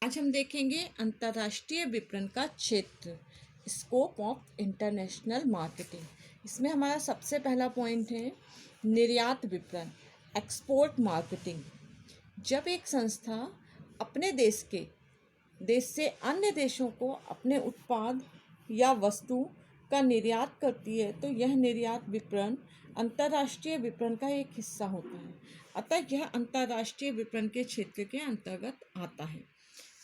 आज हम देखेंगे अंतर्राष्ट्रीय विपणन का क्षेत्र, स्कोप ऑफ इंटरनेशनल मार्केटिंग। इसमें हमारा सबसे पहला पॉइंट है निर्यात विपणन, एक्सपोर्ट मार्केटिंग। जब एक संस्था अपने देश से अन्य देशों को अपने उत्पाद या वस्तु का निर्यात करती है तो यह निर्यात विपणन अंतर्राष्ट्रीय विपणन का एक हिस्सा होता है। अतः यह अंतर्राष्ट्रीय विपणन के क्षेत्र के अंतर्गत आता है।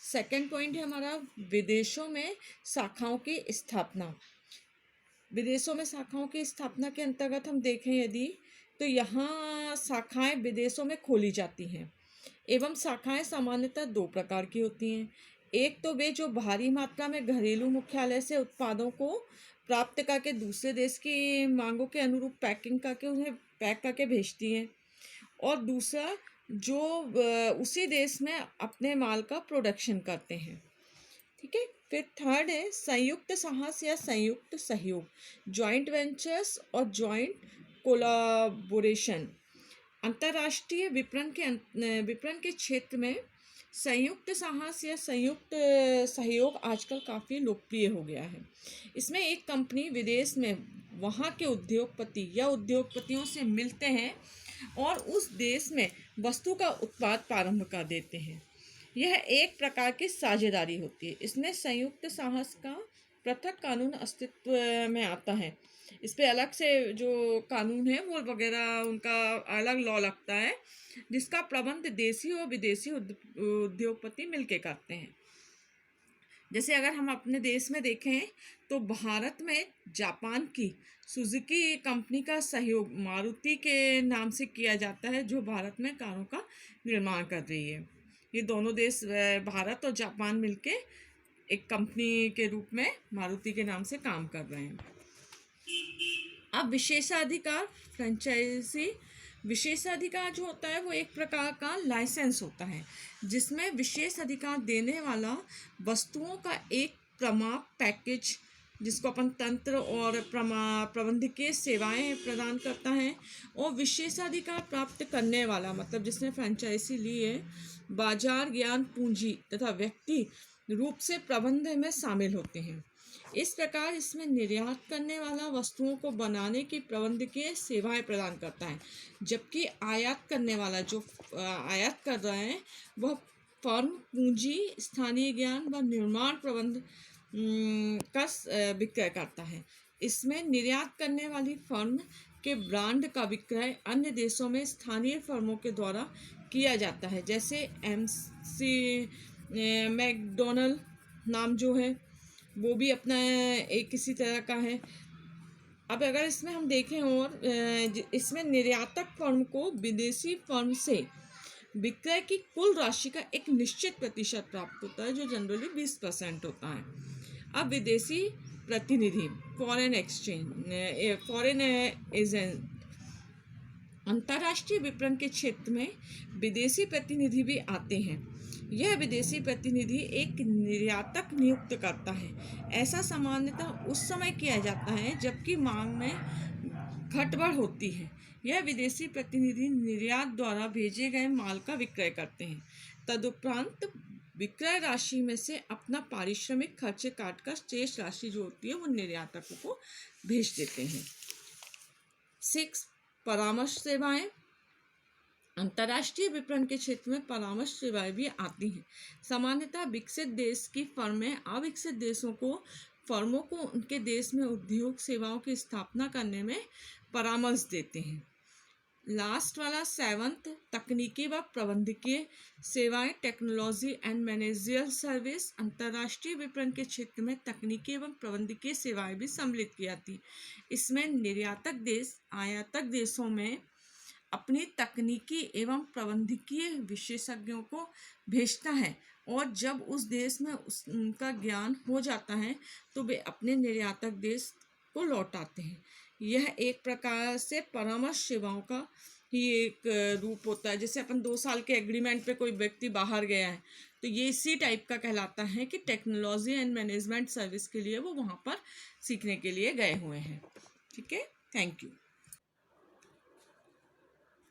सेकंड पॉइंट है हमारा विदेशों में शाखाओं की स्थापना। विदेशों में शाखाओं की स्थापना के अंतर्गत हम देखें यदि तो यहाँ शाखाएं विदेशों में खोली जाती हैं एवं शाखाएं सामान्यतः दो प्रकार की होती हैं। एक तो वे जो भारी मात्रा में घरेलू मुख्यालय से उत्पादों को प्राप्त करके दूसरे देश की मांगों के अनुरूप पैकिंग करके उन्हें पैक करके भेजती हैं, और दूसरा जो उसी देश में अपने माल का प्रोडक्शन करते हैं। ठीक है। फिर थर्ड है संयुक्त साहस या संयुक्त सहयोग, जॉइंट वेंचर्स और जॉइंट कोलाबोरेशन। अंतर्राष्ट्रीय विपणन के क्षेत्र में संयुक्त साहस या संयुक्त सहयोग आजकल काफ़ी लोकप्रिय हो गया है। इसमें एक कंपनी विदेश में वहाँ के उद्योगपति या उद्योगपतियों से मिलते हैं और उस देश में वस्तु का उत्पाद प्रारंभ कर देते हैं। यह एक प्रकार की साझेदारी होती है। इसमें संयुक्त साहस का पृथक कानून अस्तित्व में आता है। इस पे अलग से जो कानून है वो वगैरह उनका अलग लॉ लगता है, जिसका प्रबंध देसी और विदेशी उद्योगपति मिलके करते हैं। जैसे अगर हम अपने देश में देखें तो भारत में जापान की सुजुकी कंपनी का सहयोग मारुति के नाम से किया जाता है, जो भारत में कारों का निर्माण कर रही है। ये दोनों देश भारत और जापान मिलके एक कंपनी के रूप में मारुति के नाम से काम कर रहे हैं। अब विशेषाधिकार फ्रेंचाइजी। विशेषाधिकार जो होता है वो एक प्रकार का लाइसेंस होता है जिसमें विशेष अधिकार देने वाला वस्तुओं का एक प्रमाप पैकेज, जिसको अपन तंत्र और प्रबंधकीय सेवाएं प्रदान करता है, और विशेषाधिकार प्राप्त करने वाला मतलब जिसने फ्रेंचाइजी ली है बाजार ज्ञान पूंजी तथा व्यक्ति रूप से प्रबंधन में शामिल होते हैं। इस प्रकार इसमें निर्यात करने वाला वस्तुओं को बनाने की प्रबंधकीय सेवाएं प्रदान करता है, जबकि आयात करने वाला जो आयात कर रहा है वह फर्म पूंजी, स्थानीय ज्ञान व निर्माण प्रबंध का विक्रय करता है। इसमें निर्यात करने वाली फर्म के ब्रांड का विक्रय अन्य देशों में स्थानीय फर्मों के द्वारा किया जाता है। जैसे MC मैकडोनल्ड नाम जो है वो भी अपना एक किसी तरह का है। अब अगर इसमें हम देखें और इसमें निर्यातक फर्म को विदेशी फर्म से विक्रय की कुल राशि का एक निश्चित प्रतिशत प्राप्त होता है, जो जनरली 20% होता है। अब विदेशी प्रतिनिधि फॉरेन एजेंट। अंतर्राष्ट्रीय विपणन के क्षेत्र में विदेशी प्रतिनिधि भी आते हैं। यह विदेशी प्रतिनिधि एक निर्यातक नियुक्त करता है। ऐसा सामान्यतः उस समय किया जाता है जबकि मांग में घटबढ़ होती है। यह विदेशी प्रतिनिधि निर्यात द्वारा भेजे गए माल का विक्रय करते हैं। तदुपरांत विक्रय राशि में से अपना पारिश्रमिक खर्चे काटकर शेष राशि जो होती है वो निर्यातकों को भेज देते हैं। 6 परामर्श सेवाएं। अंतर्राष्ट्रीय विपणन के क्षेत्र में परामर्श सेवाएं भी आती हैं। सामान्यतः विकसित देश की फर्में अविकसित देशों को फर्मों को उनके देश में उद्योग सेवाओं की स्थापना करने में परामर्श देते हैं। लास्ट वाला 7th तकनीकी व प्रबंधकीय सेवाएं, टेक्नोलॉजी एंड मैनेजरियल सर्विस। अंतर्राष्ट्रीय विपणन के क्षेत्र में तकनीकी एवं प्रबंधकीय सेवाएं भी सम्मिलित की जाती। इसमें निर्यातक देश आयातक देशों में अपनी तकनीकी एवं प्रबंधकीय विशेषज्ञों को भेजता है, और जब उस देश में उनका ज्ञान हो जाता है तो वे अपने निर्यातक देश को लौटाते हैं। यह एक प्रकार से परामर्श सेवाओं का ही एक रूप होता है। जैसे अपन 2 साल के एग्रीमेंट पे कोई व्यक्ति बाहर गया है तो ये इसी टाइप का कहलाता है कि टेक्नोलॉजी एंड मैनेजमेंट सर्विस के लिए वो वहाँ पर सीखने के लिए गए हुए हैं। ठीक है, थैंक यू।